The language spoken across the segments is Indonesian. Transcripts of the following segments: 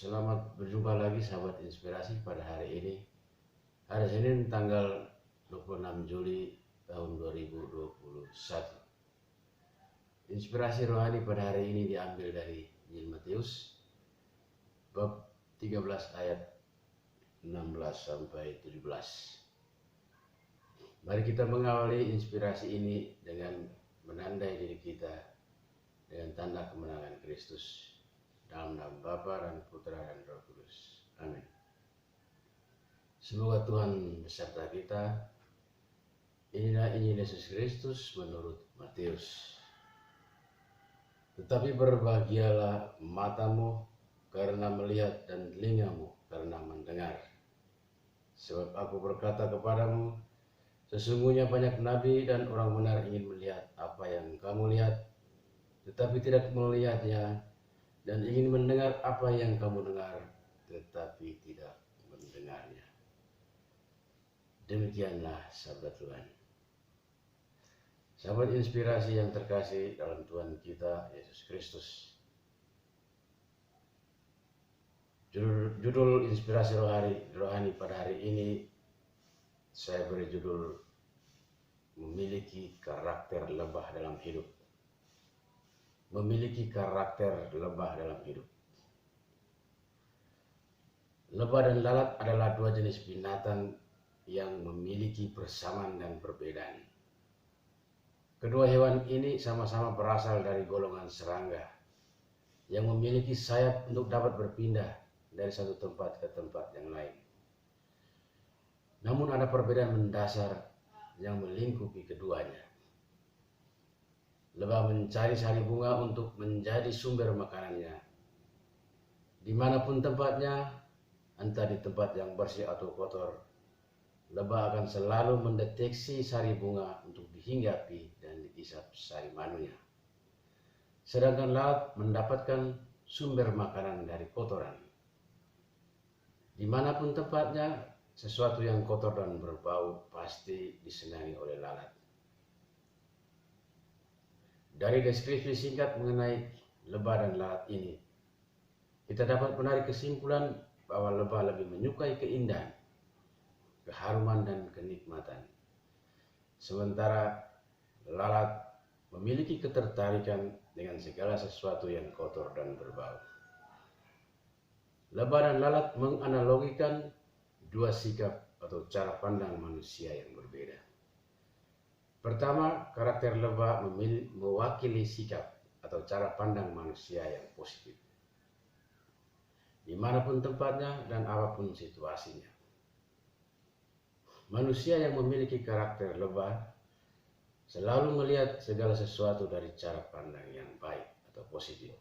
Selamat berjumpa lagi sahabat inspirasi pada hari ini. Hari Senin tanggal 26 Juli tahun 2021. Inspirasi rohani pada hari ini diambil dari Injil Matius bab 13 ayat 16 sampai 17. Mari kita mengawali inspirasi ini dengan menandai diri kita dengan tanda kemenangan Kristus. Dalam nama Bapa dan Putra dan Roh Kudus. Amin. Semoga Tuhan beserta kita. Inilah Injil Yesus Kristus menurut Matius. Tetapi berbahagialah matamu karena melihat dan telingamu karena mendengar. Sebab aku berkata kepadamu, sesungguhnya banyak nabi dan orang benar ingin melihat apa yang kamu lihat, tetapi tidak melihatnya, dan ingin mendengar apa yang kamu dengar, tetapi tidak mendengarnya. Demikianlah sabda Tuhan. Sahabat inspirasi yang terkasih dalam Tuhan kita Yesus Kristus. Judul inspirasi rohani pada hari ini saya beri judul memiliki karakter lebah dalam hidup. Memiliki karakter lebah dalam hidup. Lebah dan lalat adalah dua jenis binatang yang memiliki persamaan dan perbedaan. Kedua hewan ini sama-sama berasal dari golongan serangga yang memiliki sayap untuk dapat berpindah dari satu tempat ke tempat yang lain. Namun ada perbedaan mendasar yang melingkupi keduanya. Lebah mencari sari bunga untuk menjadi sumber makanannya. Dimanapun tempatnya, entah di tempat yang bersih atau kotor, lebah akan selalu mendeteksi sari bunga untuk dihinggapi dan diisap sari manunya. Sedangkan lalat mendapatkan sumber makanan dari kotoran. Dimanapun tempatnya, sesuatu yang kotor dan berbau pasti disenangi oleh lalat. Dari deskripsi singkat mengenai lebah dan lalat ini, kita dapat menarik kesimpulan bahwa lebah lebih menyukai keindahan, keharuman, dan kenikmatan. Sementara lalat memiliki ketertarikan dengan segala sesuatu yang kotor dan berbau. Lebah dan lalat menganalogikan dua sikap atau cara pandang manusia yang berbeda. Pertama, karakter lebah mewakili sikap atau cara pandang manusia yang positif, dimanapun tempatnya dan apapun situasinya. Manusia yang memiliki karakter lebah selalu melihat segala sesuatu dari cara pandang yang baik atau positif.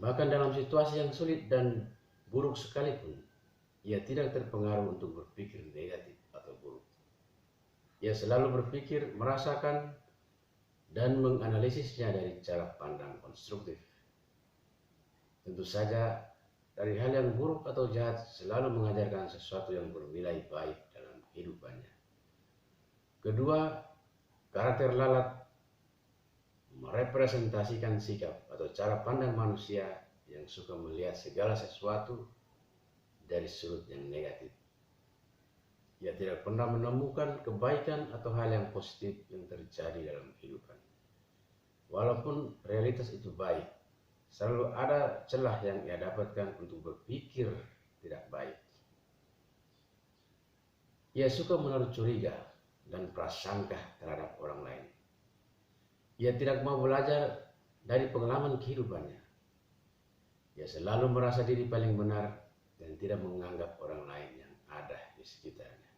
Bahkan dalam situasi yang sulit dan buruk sekalipun, ia tidak terpengaruh untuk berpikir negatif atau buruk. Ia selalu berpikir, merasakan, dan menganalisisnya dari cara pandang konstruktif. Tentu saja, dari hal yang buruk atau jahat selalu mengajarkan sesuatu yang bernilai baik dalam kehidupannya. Kedua, karakter lalat merepresentasikan sikap atau cara pandang manusia yang suka melihat segala sesuatu dari sudut yang negatif. Ia tidak pernah menemukan kebaikan atau hal yang positif yang terjadi dalam kehidupan. Walaupun realitas itu baik, selalu ada celah yang ia dapatkan untuk berpikir tidak baik. Ia suka menaruh curiga dan prasangka terhadap orang lain. Ia tidak mau belajar dari pengalaman kehidupannya. Ia selalu merasa diri paling benar dan tidak menganggap orang lain yang ada di sekitarnya.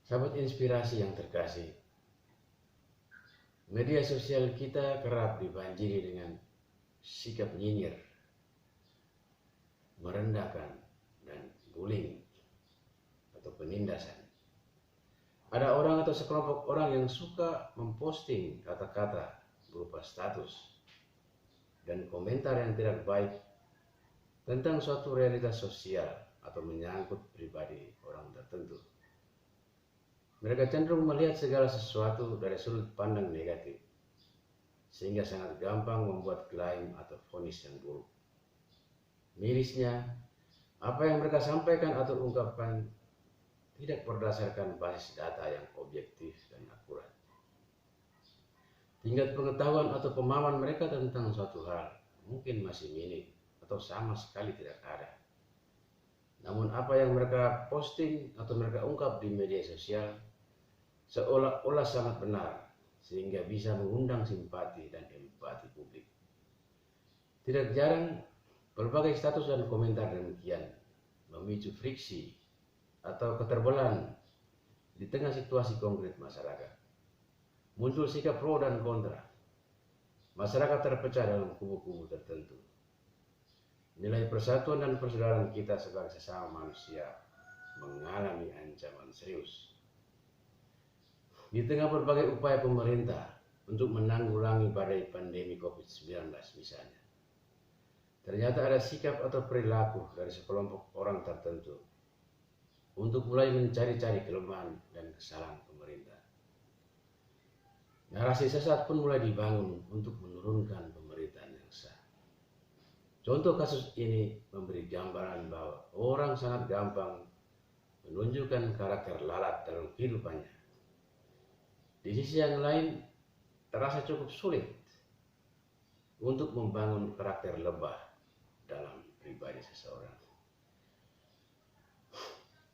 Sahabat inspirasi yang terkasih, media sosial kita kerap dibanjiri dengan sikap nyinyir, merendahkan, dan bullying atau penindasan. Ada orang atau sekelompok orang yang suka memposting kata-kata berupa status dan komentar yang tidak baik tentang suatu realitas sosial atau menyangkut pribadi orang tertentu. Mereka cenderung melihat segala sesuatu dari sudut pandang negatif, sehingga sangat gampang membuat klaim atau vonis yang buruk. Mirisnya, apa yang mereka sampaikan atau ungkapkan tidak berdasarkan basis data yang objektif dan akurat. Tingkat pengetahuan atau pemahaman mereka tentang suatu hal mungkin masih minim atau sama sekali tidak ada. Namun apa yang mereka posting atau mereka ungkap di media sosial seolah-olah sangat benar, sehingga bisa mengundang simpati dan empati publik. Tidak jarang berbagai status dan komentar demikian memicu friksi atau keterbelaan di tengah situasi konkret masyarakat. Muncul sikap pro dan kontra. Masyarakat terpecah dalam kubu-kubu tertentu. Nilai persatuan dan persaudaraan kita sebagai sesama manusia mengalami ancaman serius. Di tengah berbagai upaya pemerintah untuk menanggulangi badai pandemi COVID-19 misalnya, ternyata ada sikap atau perilaku dari sekelompok orang tertentu untuk mulai mencari-cari kelemahan dan kesalahan pemerintah. Narasi sesat pun mulai dibangun untuk menurunkan pemerintahan yang sah. Contoh kasus ini memberi gambaran bahwa orang sangat gampang menunjukkan karakter lalat dalam kehidupannya. Di sisi yang lain, terasa cukup sulit untuk membangun karakter lebah dalam pribadi seseorang.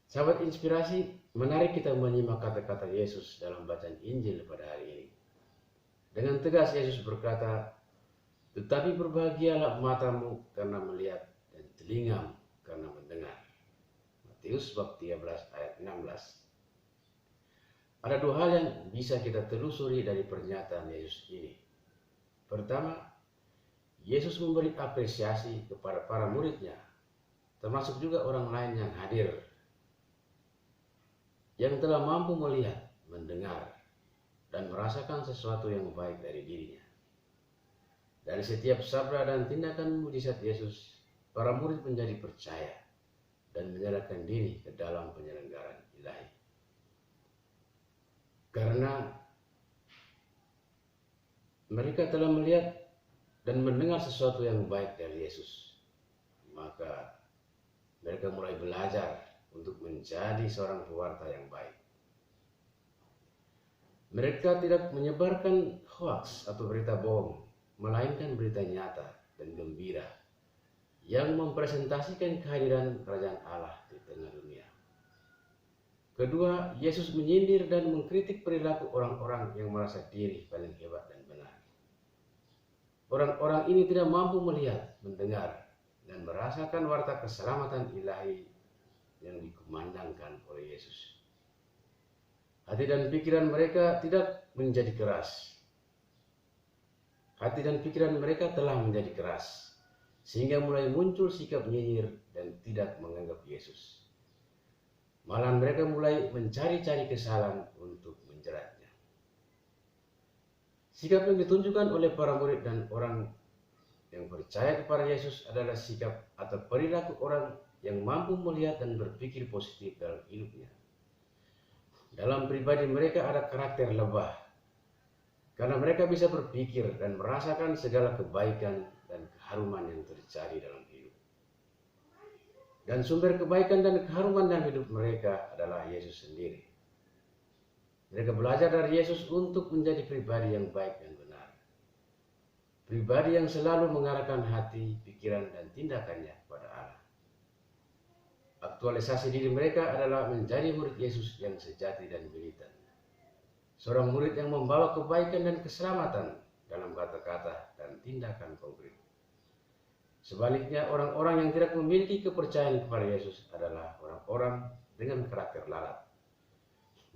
Sahabat inspirasi, menarik kita menyimak kata-kata Yesus dalam bacaan Injil pada hari ini. Dengan tegas Yesus berkata, "Tetapi berbahagialah matamu karena melihat dan telingamu karena mendengar." Matius bab 13 ayat 16. Ada dua hal yang bisa kita telusuri dari pernyataan Yesus ini. Pertama, Yesus memberi apresiasi kepada para muridnya, termasuk juga orang lain yang hadir, yang telah mampu melihat, mendengar, dan merasakan sesuatu yang baik dari dirinya. Dari setiap sabda dan tindakan mujizat Yesus, para murid menjadi percaya dan menyerahkan diri ke dalam penyelenggaraan ilahi. Karena mereka telah melihat dan mendengar sesuatu yang baik dari Yesus, maka mereka mulai belajar untuk menjadi seorang pewarta yang baik. Mereka tidak menyebarkan hoaks atau berita bohong, melainkan berita nyata dan gembira yang mempresentasikan kehadiran kerajaan Allah di tengah dunia. Kedua, Yesus menyindir dan mengkritik perilaku orang-orang yang merasa diri paling hebat dan benar. Orang-orang ini tidak mampu melihat, mendengar, dan merasakan warta keselamatan ilahi yang dikumandangkan oleh Yesus. Hati dan pikiran mereka tidak menjadi keras. Hati dan pikiran mereka telah menjadi keras, sehingga mulai muncul sikap nyinyir dan tidak menganggap Yesus. Malah mereka mulai mencari-cari kesalahan untuk menjeratnya. Sikap yang ditunjukkan oleh para murid dan orang yang percaya kepada Yesus adalah sikap atau perilaku orang yang mampu melihat dan berpikir positif dalam hidupnya. Dalam pribadi mereka ada karakter lebah, karena mereka bisa berpikir dan merasakan segala kebaikan dan keharuman yang terjadi dalam hidup. Dan sumber kebaikan dan keharuman dalam hidup mereka adalah Yesus sendiri. Mereka belajar dari Yesus untuk menjadi pribadi yang baik dan benar. Pribadi yang selalu mengarahkan hati, pikiran, dan tindakannya kepada Allah. Aktualisasi diri mereka adalah menjadi murid Yesus yang sejati dan militan. Seorang murid yang membawa kebaikan dan keselamatan dalam kata-kata dan tindakan konkret. Sebaliknya, orang-orang yang tidak memiliki kepercayaan kepada Yesus adalah orang-orang dengan karakter lalat.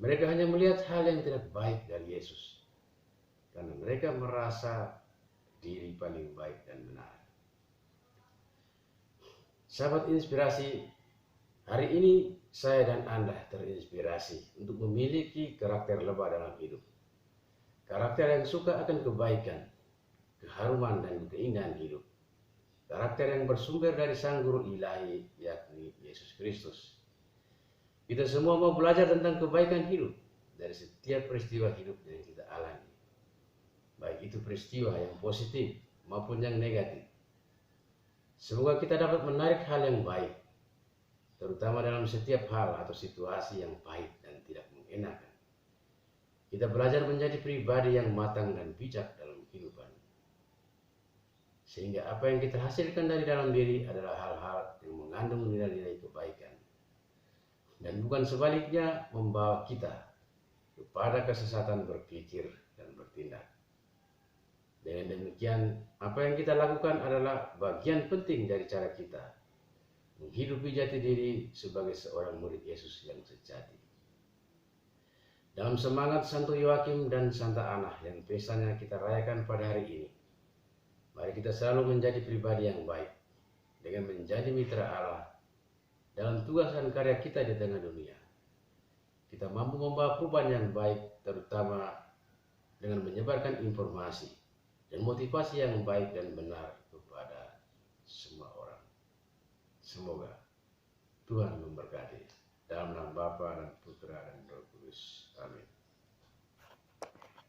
Mereka hanya melihat hal yang tidak baik dari Yesus, karena mereka merasa diri paling baik dan benar. Sahabat inspirasi, hari ini saya dan Anda terinspirasi untuk memiliki karakter lebah dalam hidup. Karakter yang suka akan kebaikan, keharuman, dan keindahan hidup. Karakter yang bersumber dari Sang Guru Ilahi, yakni Yesus Kristus. Kita semua mau belajar tentang kebaikan hidup dari setiap peristiwa hidup yang kita alami, baik itu peristiwa yang positif maupun yang negatif. Semoga kita dapat menarik hal yang baik, terutama dalam setiap hal atau situasi yang pahit dan tidak mengenakan. Kita belajar menjadi pribadi yang matang dan bijak dalam kehidupan. Sehingga apa yang kita hasilkan dari dalam diri adalah hal-hal yang mengandung nilai-nilai kebaikan. Dan bukan sebaliknya membawa kita kepada kesesatan berpikir dan bertindak. Dengan demikian, apa yang kita lakukan adalah bagian penting dari cara kita menghidupi jati diri sebagai seorang murid Yesus yang sejati. Dalam semangat Santo Yoakim dan Santa Ana yang pestanya kita rayakan pada hari ini, mari kita selalu menjadi pribadi yang baik dengan menjadi mitra Allah dalam tugas dan karya kita di tengah dunia. Kita mampu membawa perubahan yang baik, terutama dengan menyebarkan informasi dan motivasi yang baik dan benar kepada semua orang. Semoga Tuhan memberkati. Dalam nama Bapa dan Putra dan Roh Kudus. Amin.